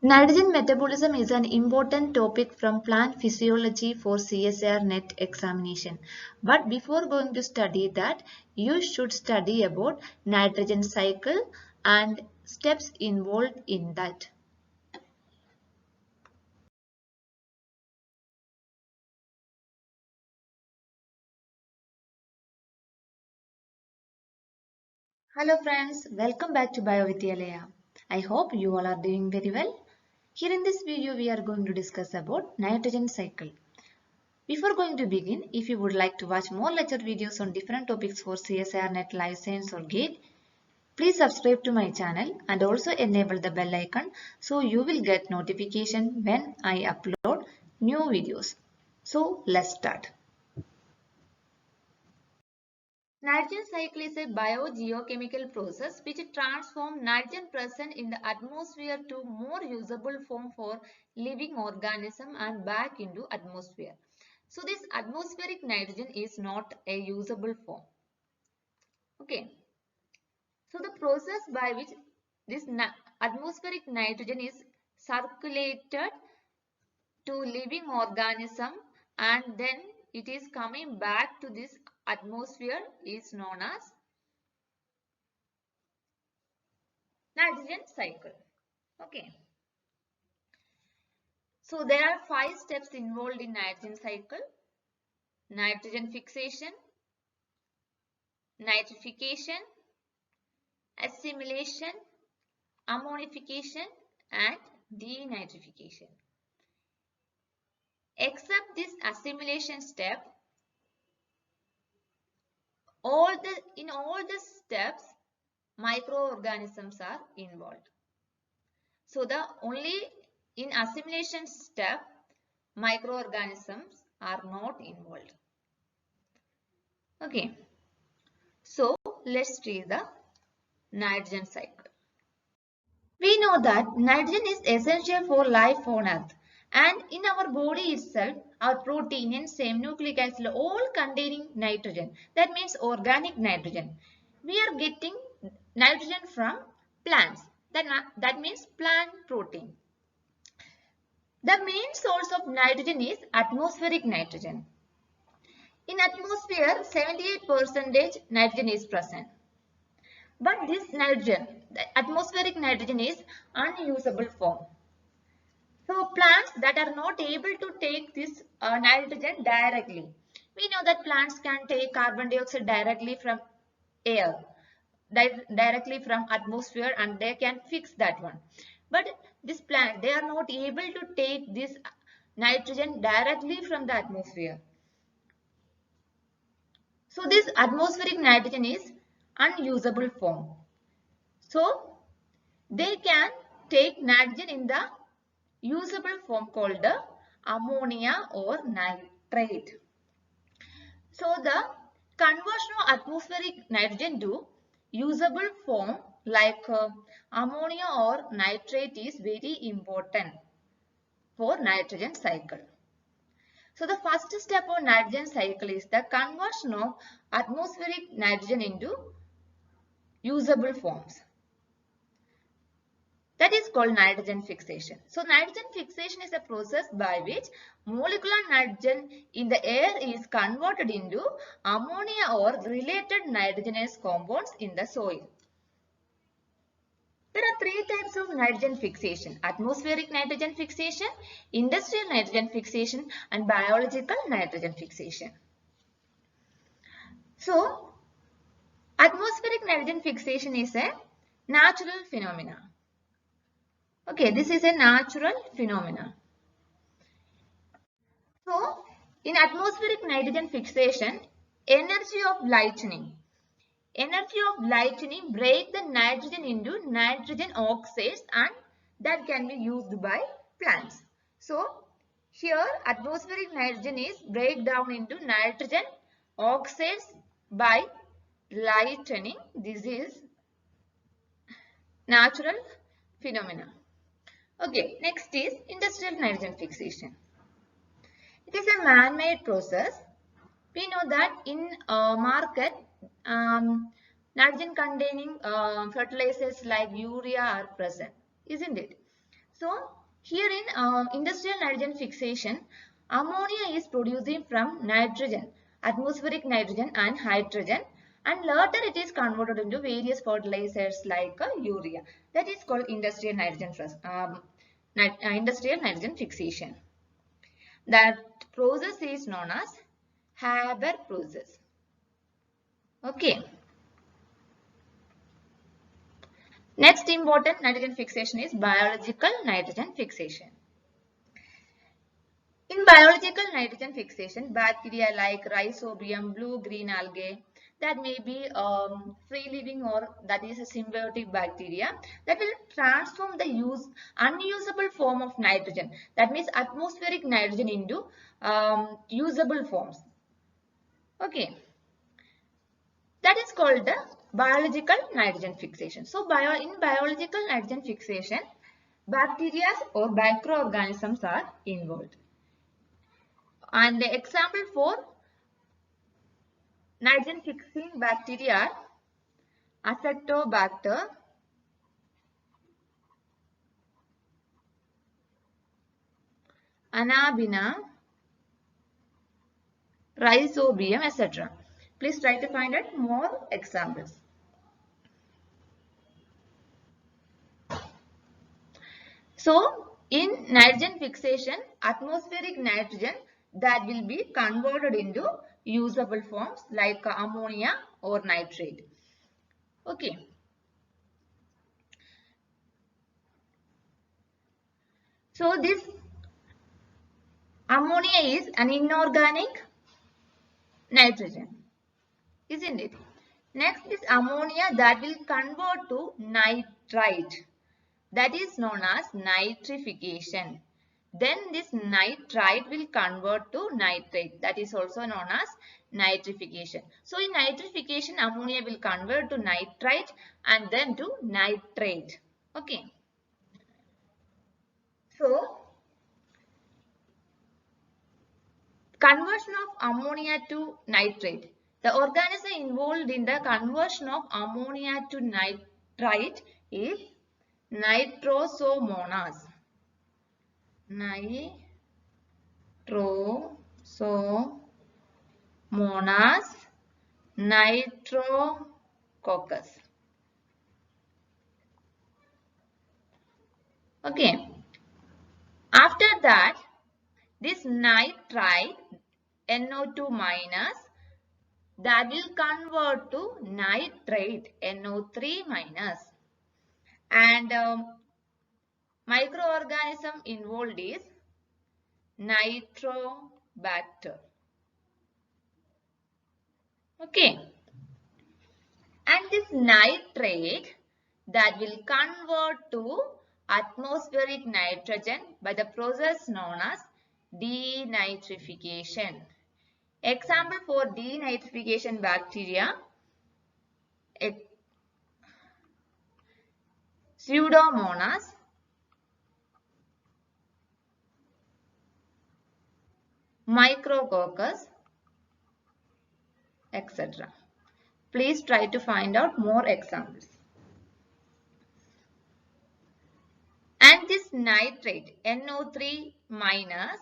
Nitrogen metabolism is an important topic from plant physiology for CSIR NET examination. But before going to study that, you should study about nitrogen cycle and steps involved in that. Hello friends, welcome back to BioVidyalaya. I hope you all are doing very well. Here in this video we are going to discuss about nitrogen cycle. Before going to begin, if you would like to watch more lecture videos on different topics for CSIR NET license or GATE, please subscribe to my channel and also enable the bell icon so you will get notification when I upload new videos. So let's start. Nitrogen cycle is a biogeochemical process which transforms nitrogen present in the atmosphere to more usable form for living organism and back into atmosphere. So this atmospheric nitrogen is not a usable form. Okay. So the process by which this atmospheric nitrogen is circulated to living organism and then it is coming back to this atmosphere is known as nitrogen cycle. Okay. So there are 5 steps involved in nitrogen cycle: nitrogen fixation, nitrification, assimilation, ammonification and denitrification. Except this assimilation step, in all the steps microorganisms are involved. So the only in assimilation step microorganisms are not involved. Okay. So let's see the nitrogen cycle. We know that nitrogen is essential for life on earth, and in our body itself our protein and same nucleic acid all containing nitrogen. That means organic nitrogen. We are getting nitrogen from plants. That means plant protein. The main source of nitrogen is atmospheric nitrogen. In atmosphere 78% nitrogen is present. But this nitrogen, the atmospheric nitrogen is unusable form. So plants that are not able to take this nitrogen directly. We know that plants can take carbon dioxide directly from air, directly from atmosphere, and they can fix that one. But this plant, they are not able to take this nitrogen directly from the atmosphere. So this atmospheric nitrogen is unusable form. So they can take nitrogen in the usable form called the ammonia or nitrate. So the conversion of atmospheric nitrogen to usable form like ammonia or nitrate is very important for nitrogen cycle. So the first step of nitrogen cycle is the conversion of atmospheric nitrogen into usable forms. That is called nitrogen fixation. So nitrogen fixation is a process by which molecular nitrogen in the air is converted into ammonia or related nitrogenous compounds in the soil. There are 3 types of nitrogen fixation: atmospheric nitrogen fixation, industrial nitrogen fixation and biological nitrogen fixation. So atmospheric nitrogen fixation is a natural phenomena. Okay, this is a natural phenomena. So, in atmospheric nitrogen fixation, energy of lightning break the nitrogen into nitrogen oxides and that can be used by plants. So, here atmospheric nitrogen is break down into nitrogen oxides by lightning. This is natural phenomena. Okay, next is industrial nitrogen fixation. It is a man-made process. We know that in market, nitrogen containing fertilizers like urea are present, isn't it? So here in industrial nitrogen fixation, ammonia is producing from nitrogen, atmospheric nitrogen and hydrogen, and later it is converted into various fertilizers like urea. That is called industrial nitrogen industrial nitrogen fixation. That process is known as Haber process. Okay. Next important nitrogen fixation is biological nitrogen fixation. In biological nitrogen fixation, bacteria like Rhizobium, blue-green algae that may be free living or that is a symbiotic bacteria that will transform the unusable form of nitrogen, that means atmospheric nitrogen, into usable forms. Okay, that is called the biological nitrogen fixation. So in biological nitrogen fixation, bacteria or microorganisms are involved. And the example for nitrogen fixing bacteria are Acetobacter, Anabina, Rhizobium, etc. Please try to find out more examples. So, in nitrogen fixation, atmospheric nitrogen that will be converted into usable forms like ammonia or nitrate. Okay. So, this ammonia is an inorganic nitrogen, isn't it? Next is ammonia that will convert to nitrite. That is known as nitrification. Then this nitrite will convert to nitrate. That is also known as nitrification. So in nitrification, ammonia will convert to nitrite and then to nitrate. Okay. So conversion of ammonia to nitrate. The organism involved in the conversion of ammonia to nitrite is Nitrosomonas. Nitrosomonas nitrococcus. Okay. After that, this nitrite NO2 minus that will convert to nitrate NO3 minus. And microorganism involved is Nitrobacter. Okay. And this nitrate that will convert to atmospheric nitrogen by the process known as denitrification. Example for denitrification bacteria, Pseudomonas, Micrococcus, etc. Please try to find out more examples. And this nitrate NO3 minus,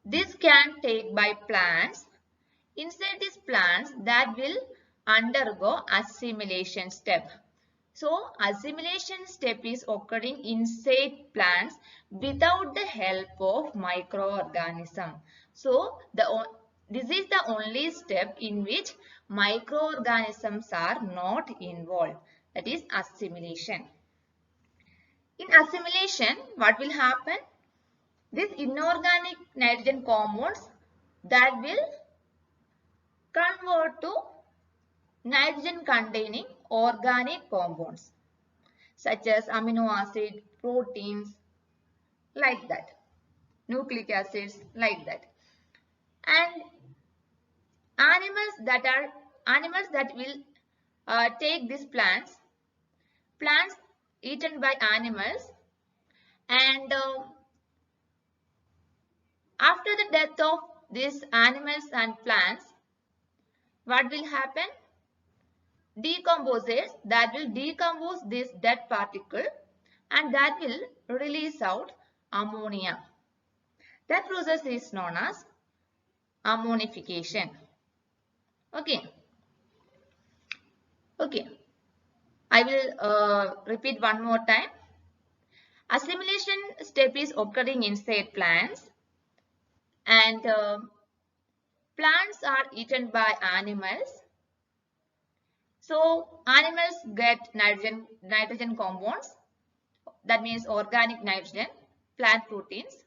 this can take by plants. Inside these plants that will undergo assimilation step. So assimilation step is occurring inside plants without the help of microorganism. So this is the only step in which microorganisms are not involved. That is assimilation. In assimilation, what will happen? These inorganic nitrogen compounds that will convert to nitrogen containing organic compounds such as amino acid, proteins, like that, nucleic acids, like that. And animals that will take these plants eaten by animals, and after the death of these animals and plants, what will happen? Decomposers that will decompose this dead particle and that will release out ammonia. That process is known as ammonification. Okay. Okay. I will repeat one more time. Assimilation step is occurring inside plants, and plants are eaten by animals. So animals get nitrogen compounds, that means organic nitrogen, plant proteins.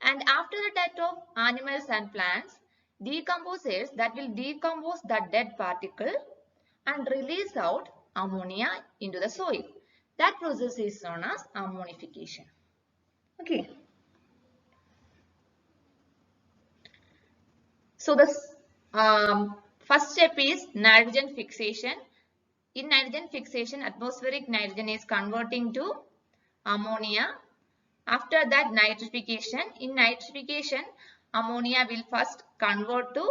And after the death of animals and plants, decomposers that will decompose the dead particle and release out ammonia into the soil. That process is known as ammonification. Okay. So the first step is nitrogen fixation. In nitrogen fixation, atmospheric nitrogen is converting to ammonia. After that, nitrification. In nitrification, ammonia will first convert to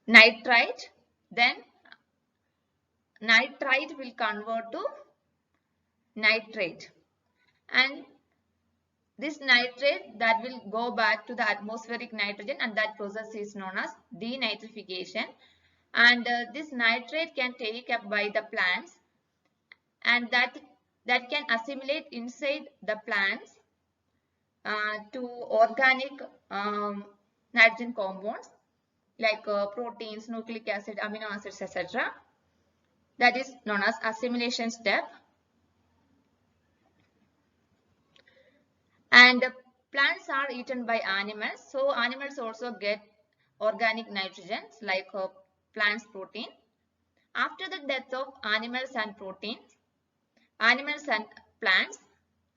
nitrite. Then nitrite will convert to nitrate. And this nitrate that will go back to the atmospheric nitrogen, and that process is known as denitrification. And this nitrate can take up by the plants, and that can assimilate inside the plants to organic nitrogen compounds like proteins, nucleic acid, amino acids, etc. That is known as assimilation step. And plants are eaten by animals, so animals also get organic nitrogens like plants protein. After the death of animals and proteins, animals and plants,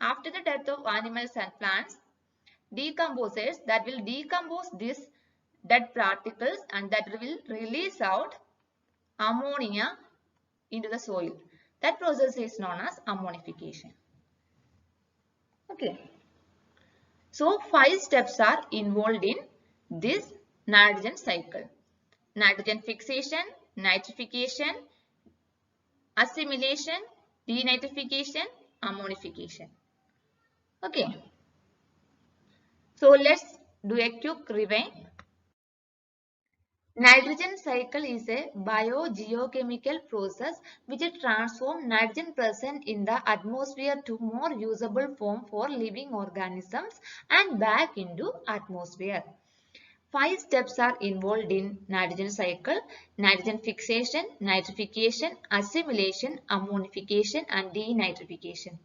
after the death of animals and plants, decomposers that will decompose these dead particles and that will release out ammonia into the soil. That process is known as ammonification. Okay. So 5 steps are involved in this nitrogen cycle. Nitrogen fixation, nitrification, assimilation, denitrification, ammonification. Okay. So let's do a quick rewind. Nitrogen cycle is a biogeochemical process which transforms nitrogen present in the atmosphere to more usable form for living organisms and back into atmosphere. 5 steps are involved in nitrogen cycle: nitrogen fixation, nitrification, assimilation, ammonification and denitrification.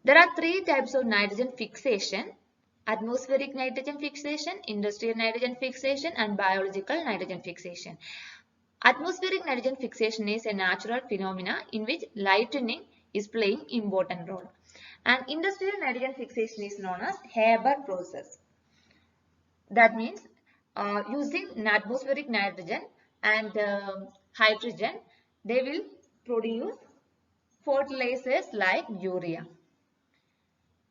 There are 3 types of nitrogen fixation: atmospheric nitrogen fixation, industrial nitrogen fixation and biological nitrogen fixation. Atmospheric nitrogen fixation is a natural phenomena in which lightning is playing important role. And industrial nitrogen fixation is known as Haber process. That means using atmospheric nitrogen and hydrogen, they will produce fertilizers like urea.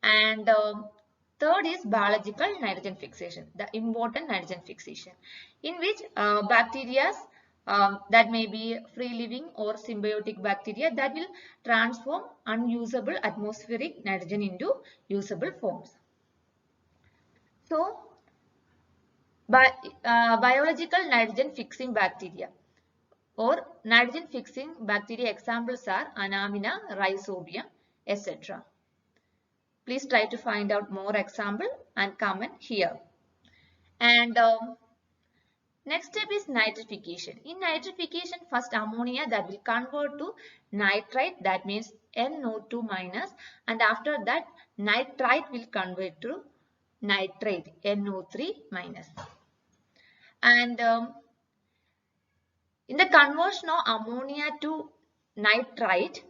And third is biological nitrogen fixation, the important nitrogen fixation, in which bacteria that may be free living or symbiotic bacteria that will transform unusable atmospheric nitrogen into usable forms. So, biological nitrogen fixing bacteria or nitrogen fixing bacteria examples are Anamina, Rhizobium, etc. Please try to find out more example and comment here. And next step is nitrification. In nitrification, first ammonia that will convert to nitrite, that means NO2 minus, and after that nitrite will convert to nitrate, NO3 minus. And in the conversion of ammonia to nitrite,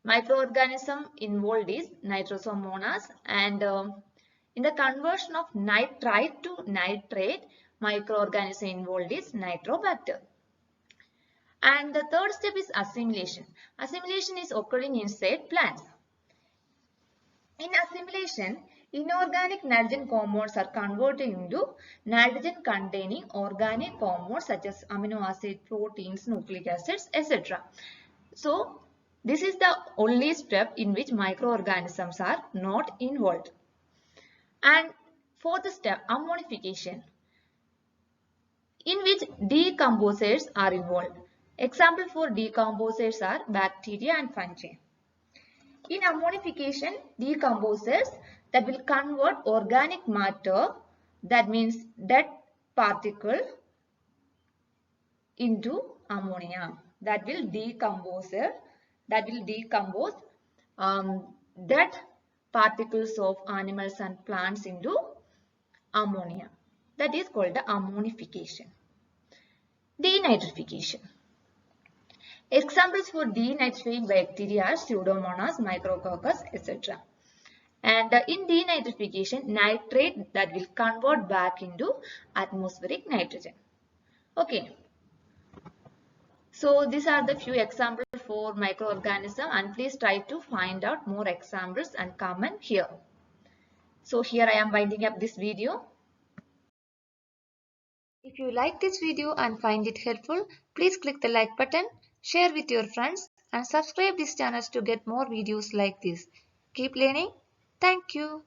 microorganism involved is Nitrosomonas, and in the conversion of nitrite to nitrate, microorganism involved is Nitrobacter. And the third step is assimilation. Assimilation is occurring inside plants. In assimilation, Inorganic nitrogen compounds are converted into nitrogen-containing organic compounds such as amino acids, proteins, nucleic acids, etc. So, this is the only step in which microorganisms are not involved. And fourth step, ammonification, in which decomposers are involved. Example for decomposers are bacteria and fungi. In ammonification, decomposers that will convert organic matter, that means dead particle, into ammonia. That will decompose dead particles of animals and plants into ammonia. That is called the ammonification. Denitrification. Examples for denitrifying bacteria are Pseudomonas, Micrococcus, etc. And in denitrification, nitrate that will convert back into atmospheric nitrogen. Okay. So these are the few examples for microorganism, and please try to find out more examples and comment here. So here I am winding up this video. If you like this video and find it helpful, please click the like button, share with your friends and subscribe this channel to get more videos like this. Keep learning. Thank you.